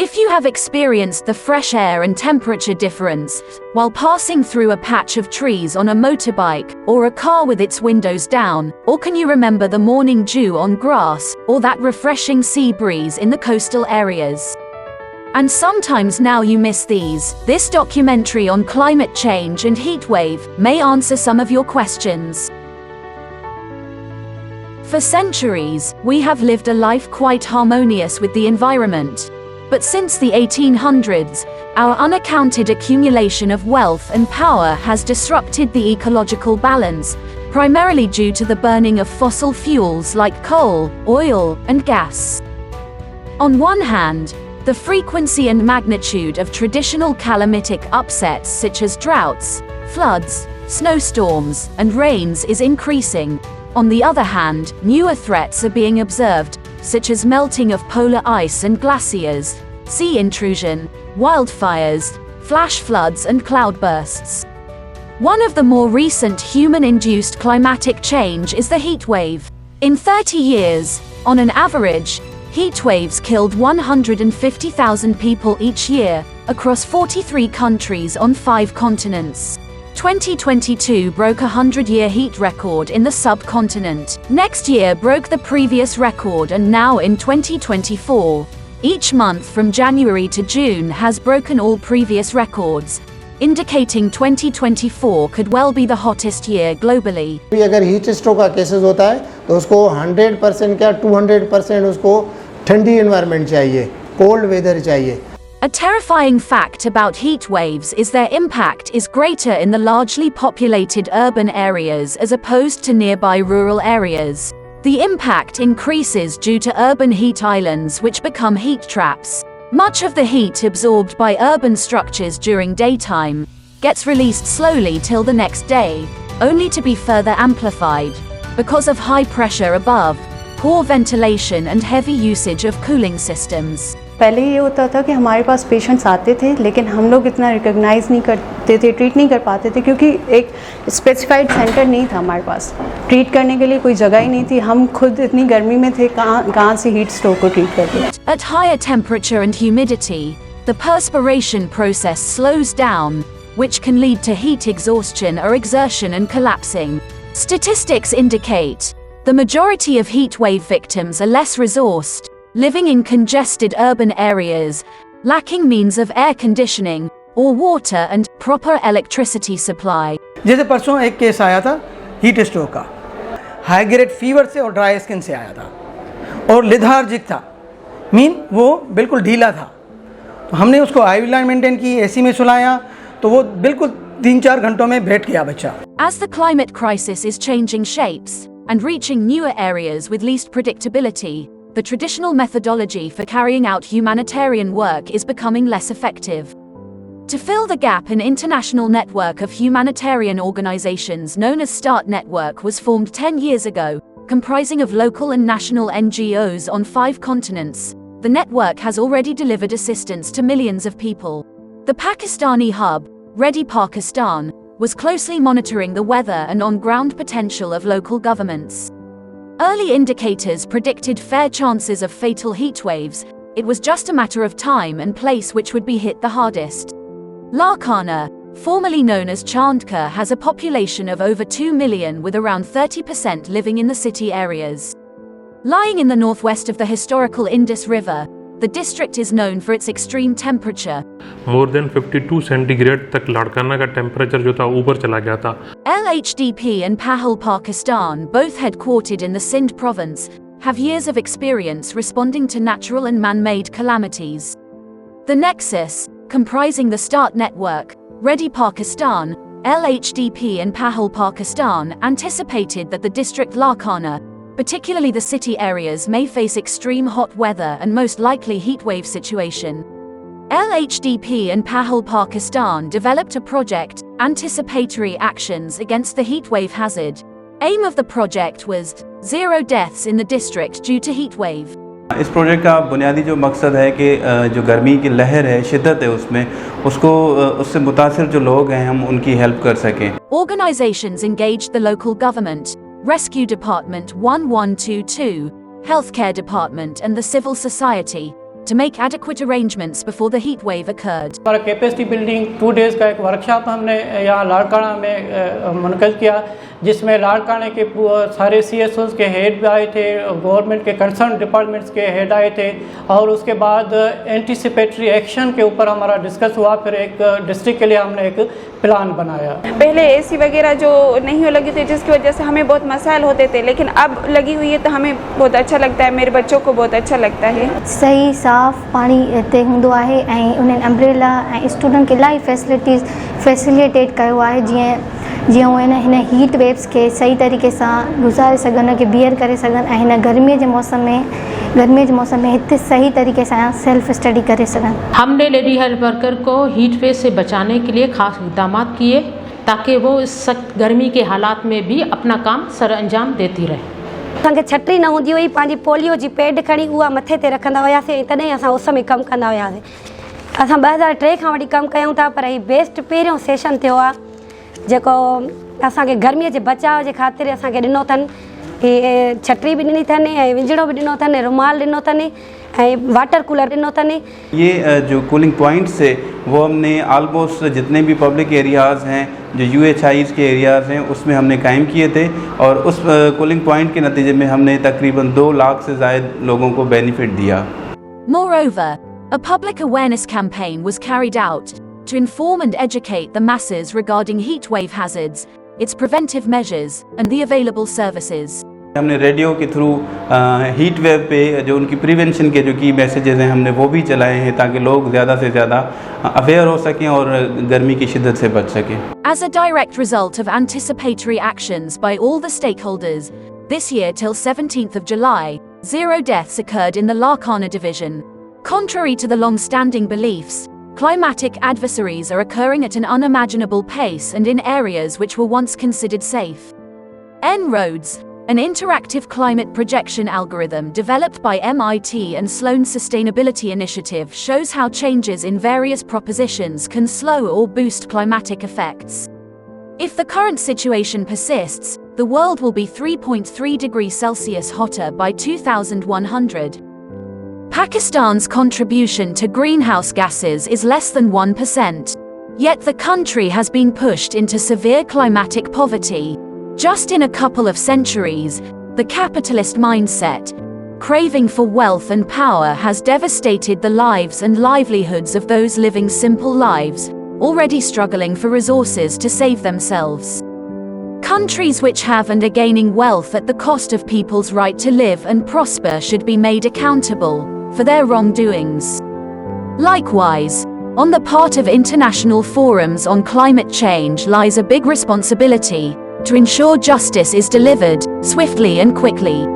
If you have experienced the fresh air and temperature difference while passing through a patch of trees on a motorbike or a car with its windows down, or can you remember the morning dew on grass or that refreshing sea breeze in the coastal areas? And sometimes now you miss these. This documentary on climate change and heatwave may answer some of your questions. For centuries, we have lived a life quite harmonious with the environment. But since the 1800s, our unaccounted accumulation of wealth and power has disrupted the ecological balance, primarily due to the burning of fossil fuels like coal, oil, and gas. On one hand, the frequency and magnitude of traditional calamitic upsets such as droughts, floods, snowstorms, and rains is increasing. On the other hand, newer threats are being observed, such as melting of polar ice and glaciers, sea intrusion, wildfires, flash floods and cloudbursts. One of the more recent human-induced climatic change is the heat wave. In 30 years, on an average, heat waves killed 150,000 people each year, across 43 countries on 5 continents. 2022 broke a 100-year heat record in the subcontinent. Next year broke the previous record, and now in 2024, each month from January to June has broken all previous records, indicating 2024 could well be the hottest year globally. अगर heat stroke का cases होता है तो उसको 100% क्या 200% उसको ठंडी environment चाहिए, कोल्ड वेदर चाहिए. A terrifying fact about heat waves is their impact is greater in the largely populated urban areas as opposed to nearby rural areas. The impact increases due to urban heat islands which become heat traps. Much of the heat absorbed by urban structures during daytime gets released slowly till the next day, only to be further amplified because of high pressure above, poor ventilation and heavy usage of cooling systems. पहले ये होता था कि हमारे पास patients आते थे, लेकिन हम लोग इतना रिकॉग्नाइज नहीं करते थे, ट्रीट नहीं कर पाते थे, क्योंकि एक स्पेसिफाइड सेंटर नहीं था हमारे पास. ट्रीट करने के लिए कोई जगह ही नहीं थी. हम खुद इतनी गर्मी में थे, कहाँ से हीट स्ट्रोक को ट्रीट करते. At higher temperature and humidity, the perspiration process slows down, which can lead to heat exhaustion or exertion and collapsing. Statistics indicate the majority of heat wave victims are less resourced, living in congested urban areas, lacking means of air conditioning or water and proper electricity supply. जैसे परसों एक case आया था heat stroke का, high grade fever से और dry skin से आया था और लेथार्जिक था, वो बिल्कुल ढीला था. तो हमने उसको आईवी लाइन मेंटेन की, एसी में सुलाया, तो वो बिल्कुल 3-4 घंटों में बैठ गया बच्चा. As the climate crisis is changing shapes and reaching newer areas with least predictability, the traditional methodology for carrying out humanitarian work is becoming less effective. To fill the gap, an international network of humanitarian organizations known as START Network was formed 10 years ago, comprising of local and national NGOs on 5 continents. The network has already delivered assistance to millions of people. The Pakistani hub, Ready Pakistan, was closely monitoring the weather and on-ground potential of local governments. Early indicators predicted fair chances of fatal heat waves. It was just a matter of time and place which would be hit the hardest. Larkana, formerly known as Chandka, has a population of over 2 million with around 30% living in the city areas. Lying in the northwest of the historical Indus River, the district is known for its extreme temperature. More than 52 centigrade तक लाड़काना का temperature जो था ऊपर चला गया था. LHDP and Pahal, Pakistan, both headquartered in the Sindh province, have years of experience responding to natural and man-made calamities. The nexus, comprising the START network, Ready Pakistan, LHDP and Pahal, Pakistan, anticipated that the district Larkana, particularly the city areas, may face extreme hot weather and most likely heatwave situation. LHDP and Pahal, Pakistan developed a project, Anticipatory Actions Against the Heatwave Hazard. Aim of the project was zero deaths in the district due to heatwave. इस project का बुनियादी जो मकसद है कि जो गर्मी की लहर है, शिद्दत है उसमें, उससे मुतासिर जो लोग हैं हम उनकी हेल्प कर सकें. Organizations engaged the local government, Rescue Department 1122, Healthcare Department and the civil society to make adequate arrangements before the heat wave occurred. हमारा कैपेसिटी बिल्डिंग 2 डेज़ का एक वर्कशॉप हमने यहाँ लाड़काना में मुनक़द किया, जिसमें लाड़काने के सारे CSOs के हेड आए थे, गवर्नमेंट के कंसर्न डिपार्टमेंट्स के हेड आए थे, और उसके बाद एंटीसिपेटरी एक्शन के ऊपर हमारा डिस्कस हुआ। फिर एक डिस्ट्रिक्ट के लिए हमने एक प्लान बनाया। पहले AC वगैरह जो नहीं लगी थी, जिसकी वजह से हमें बहुत मसाइल होते थे, लेकिन अब लगी हुई है तो हमें बहुत अच्छा लगता है, मेरे बच्चों को बहुत अच्छा लगता है। सही साफ़ पानी हिते हूंदो आहे ऐं उन्हनि अम्ब्रेला ऐं स्टूडेंट खे इलाही फैसिलिटीज़ फैसिलिटेट कयो आहे, जीअं उहे हिन हीट वेव्स खे सही तरीक़े सां गुज़ारे सघनि, उनखे बियर करे सघनि ऐं हिन गर्मीअ जे मौसम में हिते सही तरीक़े सां सेल्फ स्टडी करे सघनि। हमने लेडी हेल्थ वर्कर को हीट वेव से बचाने के लिए खास इक़दाम किए ताकि वो इस सख्त गर्मी के हालात में भी अपना काम सर अंजाम देती रहे। असांखे छटी न हूंदी हुई, पंहिंजी पोलियो जी पैड खणी उहा मथे ते रखंदा हुआसीं, तॾहिं असां उस में कमु कंदा हुआसीं। असां 2003 खां वठी कमु कयूं था, पर हीउ बेस्ट पहिरियों सेशन थियो आहे जेको असांखे गर्मीअ जे बचाव जे ख़ातिर असांखे ॾिनो अथनि। हीअ छटी बि ॾिनी अथनि ऐं विञिड़ो बि ॾिनो अथनि, रुमाल ॾिनो अथनि ऐं वाटर कूलर ॾिनो अथनि। ये जो कूलिंग पॉइंट्स है वो हमने ऑलमोस्ट जितने भी पब्लिक एरियाज़ हैं, जो UHIs के एरियाज़ हैं, उसमें हमने कायम किए थे, और उस कूलिंग पॉइंट के नतीजे में हमने तकरीबन 2 लाख से ज़ायद लोगों को बेनिफिट दिया। Moreover, a public awareness campaign was carried out to inform and educate the masses regarding heat wave hazards, its preventive measures, and the available services. हमने रेडियो के थ्रू हीट वेव पे जो उनकी प्रिवेंशन के जो की messages हैं हमने वो भी चलाए हैं, ताकि लोग ज़्यादा से ज़्यादा अवेयर हो सकें और गर्मी की शिद्दत से बच सकें। As a direct result of anticipatory actions by all the stakeholders, this year till 17th of July, 0 deaths occurred in the Larkana division. Contrary to the long-standing beliefs, climatic adversaries are occurring at an unimaginable pace and in areas which were once considered safe. En-ROADS, an interactive climate projection algorithm developed by MIT and Sloan Sustainability Initiative, shows how changes in various propositions can slow or boost climatic effects. If the current situation persists, the world will be 3.3 degrees Celsius hotter by 2100. Pakistan's contribution to greenhouse gases is less than 1%. Yet the country has been pushed into severe climatic poverty. Just in a couple of centuries, the capitalist mindset, craving for wealth and power, has devastated the lives and livelihoods of those living simple lives, already struggling for resources to save themselves. Countries which have and are gaining wealth at the cost of people's right to live and prosper should be made accountable for their wrongdoings. Likewise, on the part of international forums on climate change lies a big responsibility to ensure justice is delivered swiftly and quickly.